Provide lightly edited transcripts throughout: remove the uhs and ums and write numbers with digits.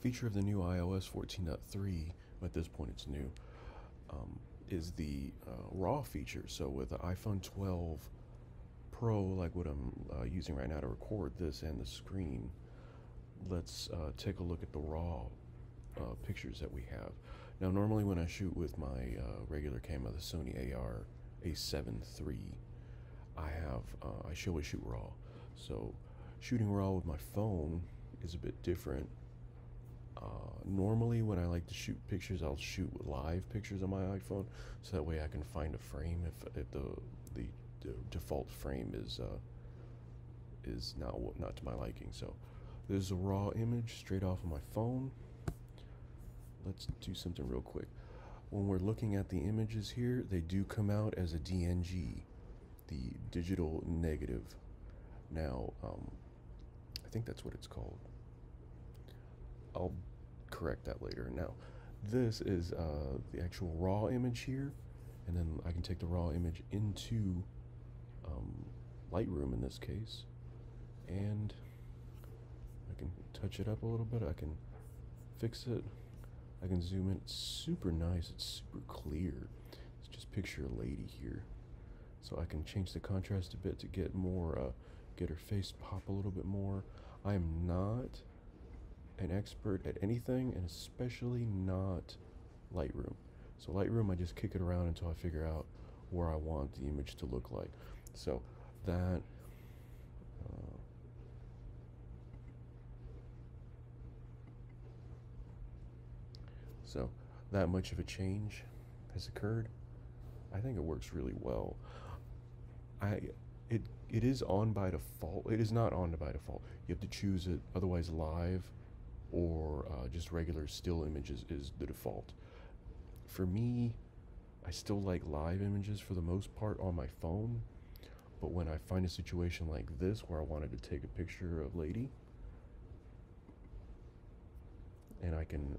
Feature of the new iOS 14.3, at this point it's new, is the RAW feature. So with the iPhone 12 Pro, like what I'm using right now to record this and the screen, let's take a look at the RAW pictures that we have. Now, normally when I shoot with my regular camera, the Sony A7 III, I always shoot RAW. So shooting RAW with my phone is a bit different. Normally when I like to shoot pictures, I'll shoot live pictures on my iPhone, so that way I can find a frame if the default frame is not to my liking. So there's a RAW image straight off of my phone. Let's do something real quick. When we're looking at the images here, they do come out as a DNG, the digital negative. Now, I think that's what it's called. I'll correct that later. Now, this is the actual RAW image here, and then I can take the RAW image into Lightroom in this case, and I can touch it up a little bit. I can fix it. I can zoom in. It's super nice. It's super clear. Let's just picture a lady here. So I can change the contrast a bit to get more, get her face pop a little bit more. I am not an expert at anything, and especially not Lightroom. So Lightroom, I just kick it around until I figure out where I want the image to look like. So that so that much of a change has occurred. I think it works really well. It is on by default. It is not on by default. You have to choose it. Otherwise, live or just regular still images is the default. For me, I still like live images for the most part on my phone, but when I find a situation like this where I wanted to take a picture of lady, and I can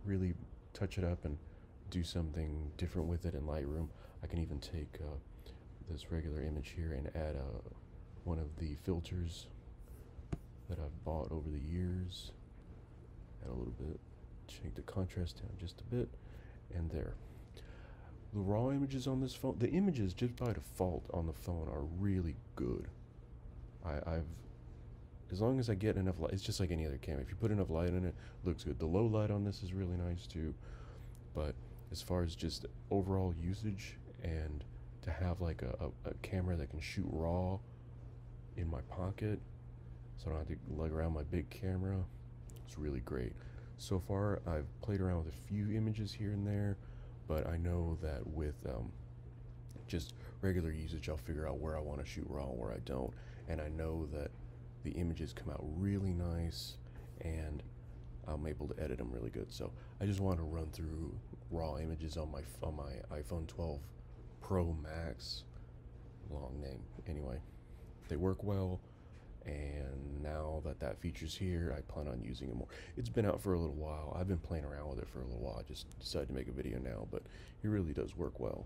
really touch it up and do something different with it in Lightroom, I can even take this regular image here and add one of the filters that I've bought over the years. Add a little bit, change the contrast down just a bit, and there. The raw images on this phone, the images just by default on the phone are really good. As long as I get enough light, it's just like any other camera. If you put enough light in it, it looks good. The low light on this is really nice too. But as far as just overall usage and to have like a camera that can shoot raw in my pocket, so I don't have to lug around my big camera, it's really great. So far, I've played around with a few images here and there, but I know that with just regular usage, I'll figure out where I want to shoot raw and where I don't. And I know that the images come out really nice, and I'm able to edit them really good. So I just want to run through raw images on my iPhone 12 Pro Max. Long name. Anyway, they work well, and now that that feature's here, I plan on using it more. It's been out for a little while. I've been playing around with it for a little while. I just decided to make a video now, but it really does work well.